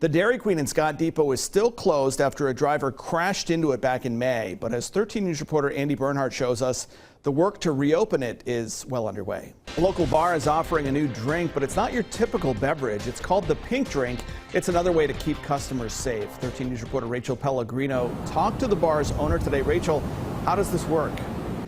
The Dairy Queen in Scott Depot is still closed after a driver crashed into it back in May. But as 13 News reporter Andy Bernhardt shows us, the work to reopen it is well underway. A local bar is offering a new drink, but it's not your typical beverage. It's called the Pink Drink. It's another way to keep customers safe. 13 News reporter Rachel Pellegrino talked to the bar's owner today. Rachel, how does this work?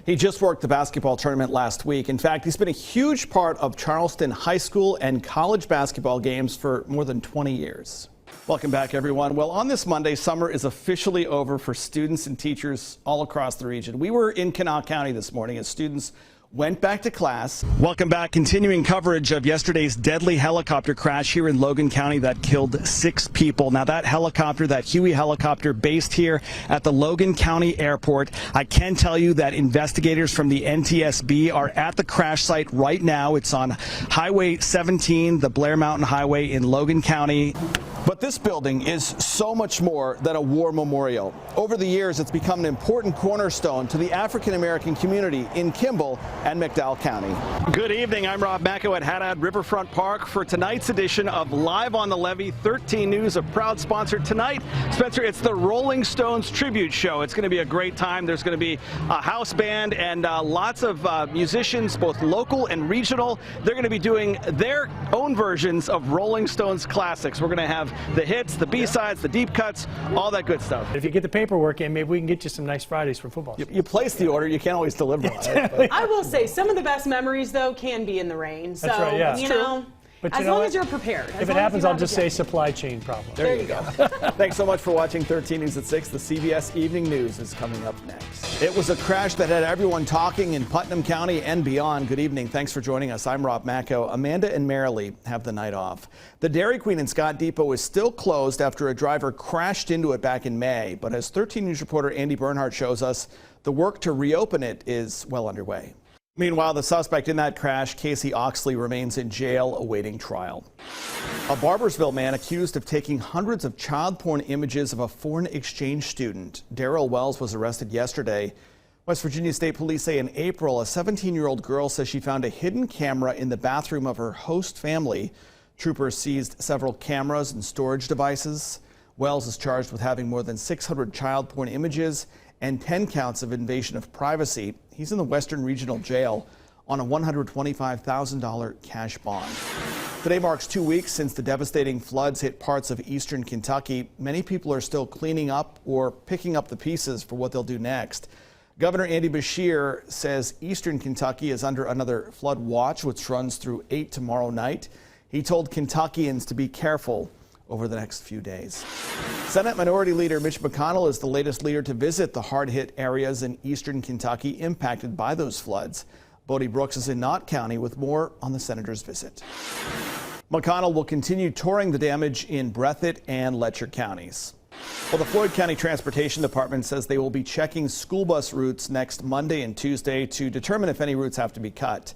He just worked the basketball tournament last week. In fact, he's been a huge part of Charleston high school and college basketball games for more than 20 years. Welcome back, everyone. Well, on this Monday, summer is officially over for students and teachers all across the region. We were in Kanawha County this morning as students went back to class. Welcome back. Continuing coverage of yesterday's deadly helicopter crash here in Logan County that killed 6 people. Now, that helicopter, that Huey helicopter based here at the Logan County Airport, I can tell you that investigators from the NTSB are at the crash site right now. It's on Highway 17, the Blair Mountain Highway in Logan County. But this building is so much more than a war memorial. Over the years, it's become an important cornerstone to the African-American community in Kimball and McDowell County. Good evening. I'm Rob Macko at Haddad Riverfront Park for tonight's edition of Live on the Levee. 13 News, a proud sponsor tonight. Spencer, it's the Rolling Stones tribute show. It's going to be a great time. There's going to be a house band and lots of musicians, both local and regional. They're going to be doing their own versions of Rolling Stones classics. We're going to have the hits, the B-sides, the deep cuts, all that good stuff. If you get the paperwork in, maybe we can get you some nice Fridays for football. You place the order, you can't always deliver on it. I will say some of the best memories, though, can be in the rain. So, that's right, yeah. you know, but as long as you're prepared. If it happens, I'll just say supply chain problem. There you go. Thanks so much for watching 13 News at 6. The CBS Evening News is coming up next. It was a crash that had everyone talking in Putnam County and beyond. Good evening. Thanks for joining us. I'm Rob Macko. Amanda and Marilee have the night off. The Dairy Queen in Scott Depot is still closed after a driver crashed into it back in May. But as 13 News reporter Andy Bernhardt shows us, the work to reopen it is well underway. Meanwhile, the suspect in that crash, Casey Oxley, remains in jail awaiting trial. A Barbersville man accused of taking hundreds of child porn images of a foreign exchange student. Darrell Wells was arrested yesterday. West Virginia State Police say in April, a 17-year-old girl says she found a hidden camera in the bathroom of her host family. Troopers seized several cameras and storage devices. Wells is charged with having more than 600 child porn images and 10 counts of invasion of privacy. He's in the Western Regional Jail on a $125,000 cash bond. Today marks 2 weeks since the devastating floods hit parts of eastern Kentucky. Many people are still cleaning up or picking up the pieces for what they'll do next. Governor Andy Beshear says eastern Kentucky is under another flood watch, which runs through 8 tomorrow night. He told Kentuckians to be careful over the next few days. Senate Minority Leader Mitch McConnell is the latest leader to visit the hard-hit areas in eastern Kentucky impacted by those floods. Bodie Brooks is in Knott County with more on the senator's visit. McConnell will continue touring the damage in Breathitt and Letcher counties. Well, the Floyd County Transportation Department says they will be checking school bus routes next Monday and Tuesday to determine if any routes have to be cut.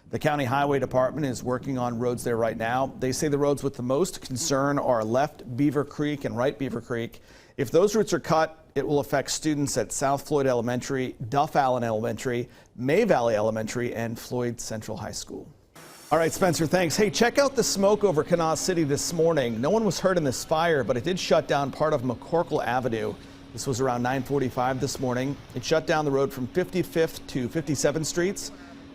The County Highway Department is working on roads there right now. They say the roads with the most concern are left Beaver Creek and right Beaver Creek. If those routes are cut, it will affect students at South Floyd Elementary, Duff Allen Elementary, May Valley Elementary, and Floyd Central High School. All right, Spencer, thanks. Hey, check out the smoke over Kanawha City this morning. No one was hurt in this fire, but it did shut down part of McCorkle Avenue. This was around 9:45 this morning. It shut down the road from 55th to 57th Streets.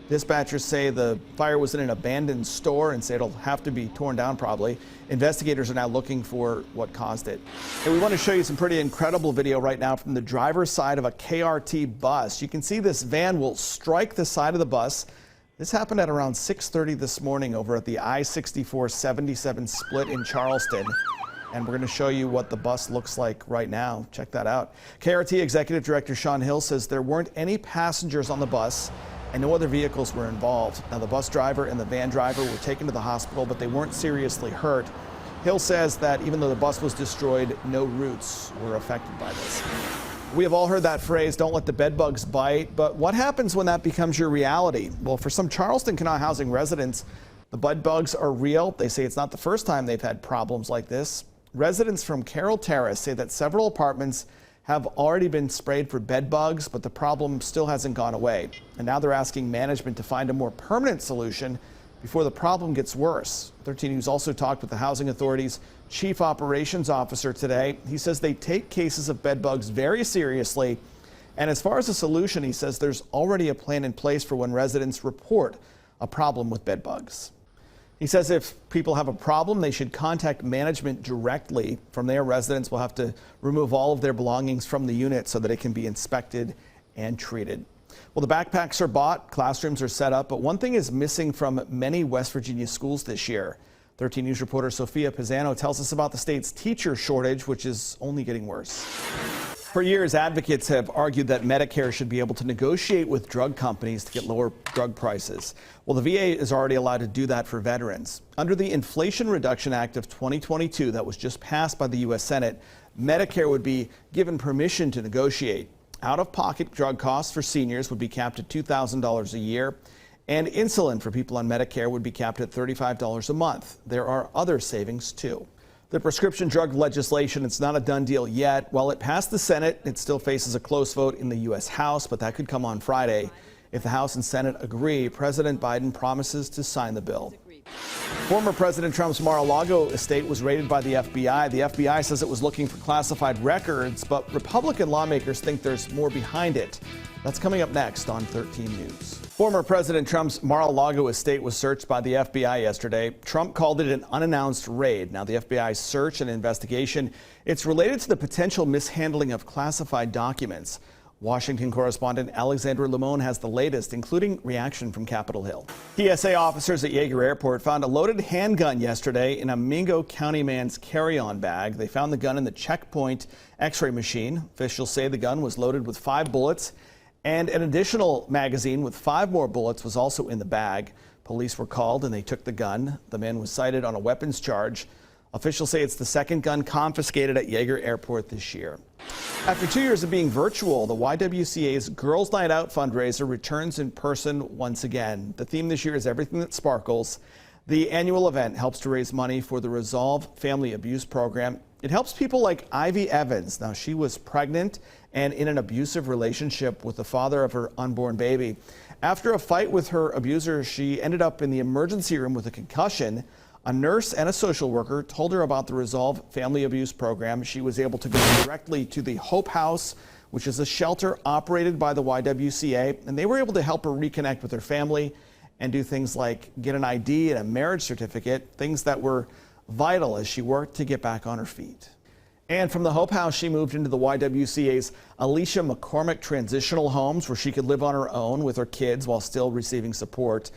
Dispatchers say the fire was in an abandoned store and say it'll have to be torn down probably. Investigators are now looking for what caused it. And we want to show you some pretty incredible video right now from the driver's side of a KRT bus. You can see this van will strike the side of the bus. This happened at around 6:30 this morning over at the I-64-77 split in Charleston. And we're going to show you what the bus looks like right now. Check that out. KRT Executive Director Sean Hill says there weren't any passengers on the bus and no other vehicles were involved. Now, the bus driver and the van driver were taken to the hospital, but they weren't seriously hurt. Hill says that even though the bus was destroyed, no routes were affected by this. We have all heard that phrase, don't let the bed bugs bite, but what happens when that becomes your reality? Well, for some Charleston Kanawha housing residents, the bed bugs are real. They say it's not the first time they've had problems like this. Residents from Carroll Terrace say that several apartments have already been sprayed for bed bugs, but the problem still hasn't gone away. And now they're asking management to find a more permanent solution before the problem gets worse. 13 News also talked with the Housing Authority's Chief Operations Officer today. He says they take cases of bed bugs very seriously. And as far as a solution, he says there's already a plan in place for when residents report a problem with bed bugs. He says if people have a problem, they should contact management directly. From there, residents will have to remove all of their belongings from the unit so that it can be inspected and treated. Well, the backpacks are bought, classrooms are set up, but one thing is missing from many West Virginia schools this year. 13 News reporter Sophia Pisano tells us about the state's teacher shortage, which is only getting worse. For years, advocates have argued that Medicare should be able to negotiate with drug companies to get lower drug prices. Well, the VA is already allowed to do that for veterans. Under the Inflation Reduction Act of 2022 that was just passed by the U.S. Senate, Medicare would be given permission to negotiate. Out-of-pocket drug costs for seniors would be capped at $2,000 a year, and insulin for people on Medicare would be capped at $35 a month. There are other savings, too. The prescription drug legislation, it's not a done deal yet. While it passed the Senate, it still faces a close vote in the U.S. House, but that could come on Friday. If the House and Senate agree, President Biden promises to sign the bill. Former President Trump's Mar-a-Lago estate was raided by the FBI. The FBI says it was looking for classified records, but Republican lawmakers think there's more behind it. That's coming up next on 13 News. Former President Trump's Mar-a-Lago estate was searched by the FBI yesterday. Trump called it an unannounced raid. Now, the FBI's search and investigation, it's related to the potential mishandling of classified documents. Washington correspondent Alexandra Limon has the latest, including reaction from Capitol Hill. TSA officers at Yeager Airport found a loaded handgun yesterday in a Mingo County man's carry-on bag. They found the gun in the checkpoint X-ray machine. Officials say the gun was loaded with 5 bullets, and an additional magazine with 5 more bullets was also in the bag. Police were called and they took the gun. The man was cited on a weapons charge. Officials say it's the second gun confiscated at Yeager Airport this year. After 2 years of being virtual, the YWCA's Girls Night Out fundraiser returns in person once again. The theme this year is Everything That Sparkles. The annual event helps to raise money for the Resolve Family Abuse Program. It helps people like Ivy Evans. Now, she was pregnant and in an abusive relationship with the father of her unborn baby. After a fight with her abuser, she ended up in the emergency room with a concussion. A nurse and a social worker told her about the Resolve Family Abuse Program. She was able to go directly to the Hope House, which is a shelter operated by the YWCA, and they were able to help her reconnect with her family and do things like get an ID and a marriage certificate, things that were vital as she worked to get back on her feet. And from the Hope House, she moved into the YWCA's Alicia McCormick Transitional Homes, where she could live on her own with her kids while still receiving support.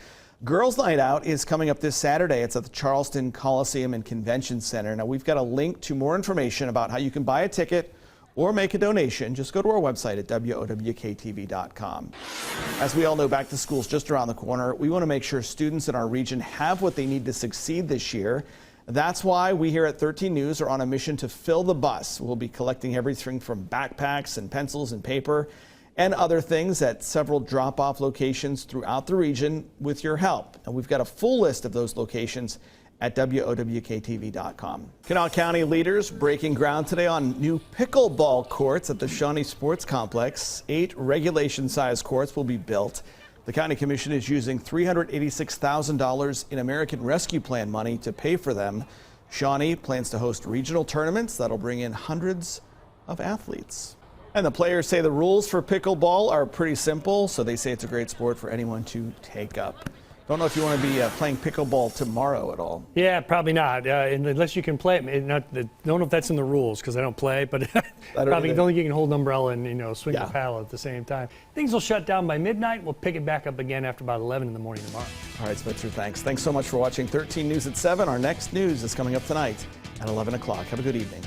Girls Night Out is coming up this Saturday. It's at the Charleston Coliseum and Convention Center. Now, we've got a link to more information about how you can buy a ticket or make a donation. Just go to our website at WOWKTV.com. As we all know, back to school is just around the corner. We want to make sure students in our region have what they need to succeed this year. That's why we here at 13 News are on a mission to fill the bus. We'll be collecting everything from backpacks and pencils and paper and other things at several drop-off locations throughout the region with your help. And we've got a full list of those locations at WOWKTV.com. Kanawha County leaders breaking ground today on new pickleball courts at the Shawnee Sports Complex. 8 regulation-sized courts will be built. The County Commission is using $386,000 in American Rescue Plan money to pay for them. Shawnee plans to host regional tournaments that'll bring in hundreds of athletes. And the players say the rules for pickleball are pretty simple, so they say it's a great sport for anyone to take up. Don't know if you want to be playing pickleball tomorrow at all. Yeah, probably not, unless you can play it. Don't know if that's in the rules because I don't play, but probably don't think you can hold an umbrella and swing the paddle at the same time. Things will shut down by midnight. We'll pick it back up again after about 11 in the morning tomorrow. All right, Spencer, thanks. Thanks so much for watching 13 News at 7. Our next news is coming up tonight at 11 o'clock. Have a good evening.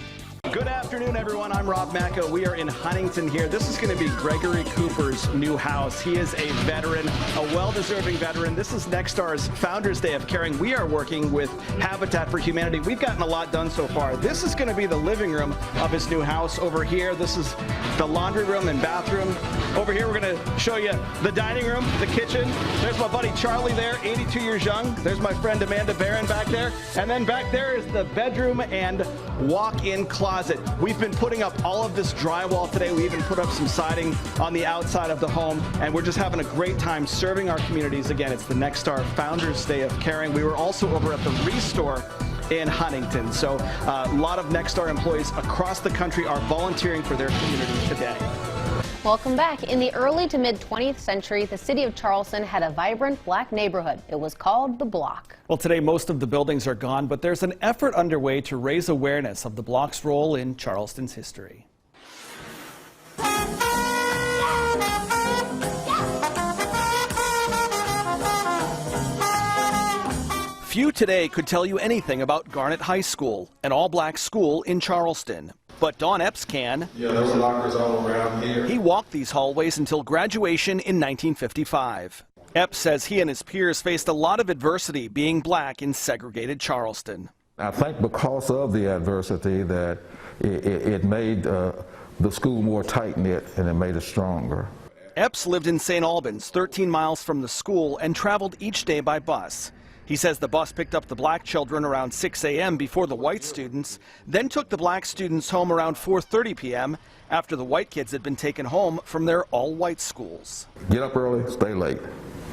Good afternoon, everyone. I'm Rob Macko. We are in Huntington here. This is going to be Gregory Cooper's new house. He is a veteran, a well-deserving veteran. This is Nexstar's Founders Day of Caring. We are working with Habitat for Humanity. We've gotten a lot done so far. This is going to be the living room of his new house over here. This is the laundry room and bathroom. Over here, we're going to show you the dining room, the kitchen. There's my buddy Charlie there, 82 years young. There's my friend Amanda Barron back there. And then back there is the bedroom and walk-in closet. closet. We've been putting up all of this drywall today. We even put up some siding on the outside of the home, and we're just having a great time serving our communities. Again, it's the Nexstar Founders Day of Caring. We were also over at the Restore in Huntington. So a lot of Nexstar employees across the country are volunteering for their community today. Welcome back. In the early to mid 20th century, the city of Charleston had a vibrant black neighborhood. It was called the Block. Well, today most of the buildings are gone, but there's an effort underway to raise awareness of the Block's role in Charleston's history. Few today could tell you anything about Garnet High School, an all-black school in Charleston. But Don Epps can. Yeah, there's lockers all around here. He walked these hallways until graduation in 1955. Epps says he and his peers faced a lot of adversity being black in segregated Charleston. I think because of the adversity that it made the school more tight-knit and it made it stronger. Epps lived in St. Albans, 13 miles from the school, and traveled each day by bus. He says the bus picked up the black children around 6 a.m. before the white students, then took the black students home around 4:30 p.m. after the white kids had been taken home from their all-white schools. Get up early, stay late.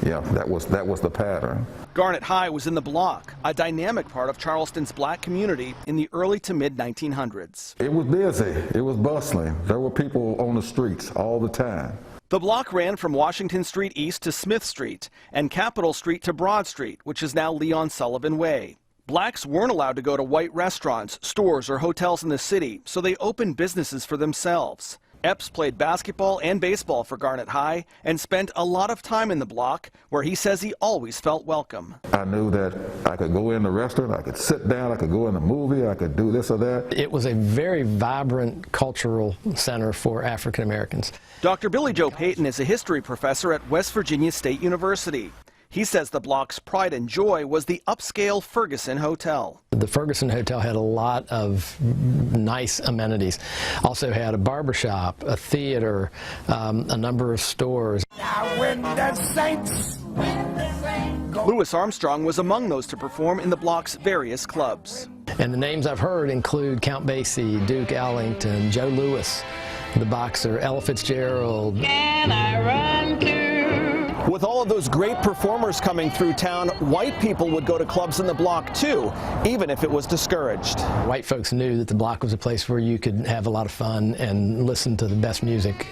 Yeah, that was the pattern. Garnet High was in the Block, a dynamic part of Charleston's black community in the early to mid-1900s. It was busy. It was bustling. There were people on the streets all the time. The block ran from Washington Street East to Smith Street and Capitol Street to Broad Street, which is now Leon Sullivan Way. Blacks weren't allowed to go to white restaurants, stores, or hotels in the city, so they opened businesses for themselves. Epps played basketball and baseball for Garnet High and spent a lot of time in the Block, where he says he always felt welcome. I knew that I could go in the restaurant, I could sit down, I could go in the movie, I could do this or that. It was a very vibrant cultural center for African Americans. Dr. Billy Joe Payton is a history professor at West Virginia State University. He says the Block's pride and joy was the upscale Ferguson Hotel. The Ferguson Hotel had a lot of nice amenities. Also had a barbershop, a theater, a number of stores. Louis Armstrong was among those to perform in the Block's various clubs. And the names I've heard include Count Basie, Duke Ellington, Joe Louis, the boxer, Ella Fitzgerald. Can I run to? With all of those great performers coming through town, white people would go to clubs in the Block too, even if it was discouraged. White folks knew that the Block was a place where you could have a lot of fun and listen to the best music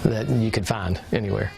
that you could find anywhere.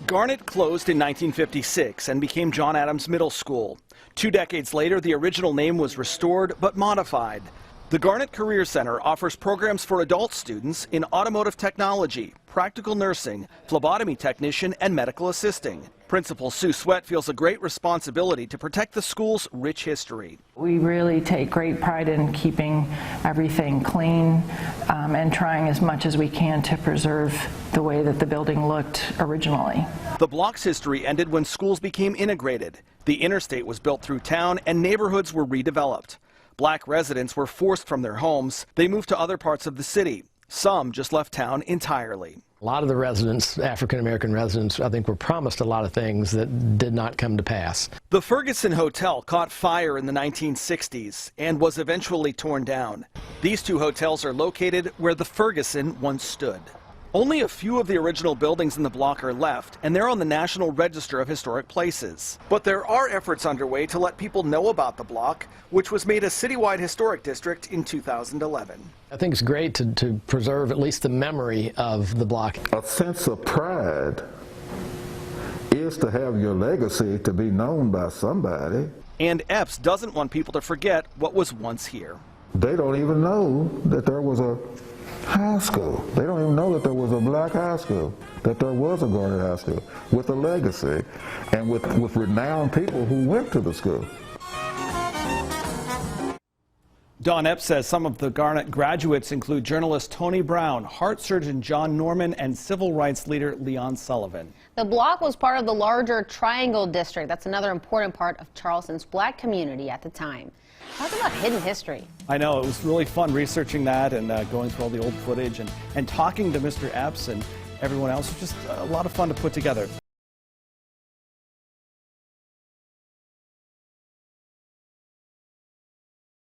Garnet closed in 1956 and became John Adams Middle School. 2 decades later, the original name was restored but modified. The Garnet Career Center offers programs for adult students in automotive technology, practical nursing, phlebotomy technician, and medical assisting. Principal Sue Sweat feels a great responsibility to protect the school's rich history. We really take great pride in keeping everything clean and trying as much as we can to preserve the way that the building looked originally. The Block's history ended when schools became integrated. The interstate was built through town and neighborhoods were redeveloped. Black residents were forced from their homes. They moved to other parts of the city. Some just left town entirely. A lot of the residents, African American residents, I think were promised a lot of things that did not come to pass. The Ferguson Hotel caught fire in the 1960s and was eventually torn down. These two hotels are located where the Ferguson once stood. Only a few of the original buildings in the Block are left, and they're on the National Register of Historic Places. But there are efforts underway to let people know about the Block, which was made a citywide historic district in 2011. I think it's great to preserve at least the memory of the Block. A sense of pride is to have your legacy to be known by somebody. And Epps doesn't want people to forget what was once here. They don't even know that there was a high school. They don't even know that there was a black high school, that there was a Garnet High School with a legacy and with renowned people who went to the school. Don Epps says some of the Garnet graduates include journalist Tony Brown, heart surgeon John Norman, and civil rights leader Leon Sullivan. The Block was part of the larger Triangle District. That's another important part of Charleston's black community at the time. Talk about hidden history. I know, it was really fun researching that and going through all the old footage and talking to Mr. Epps and everyone else. It was just a lot of fun to put together.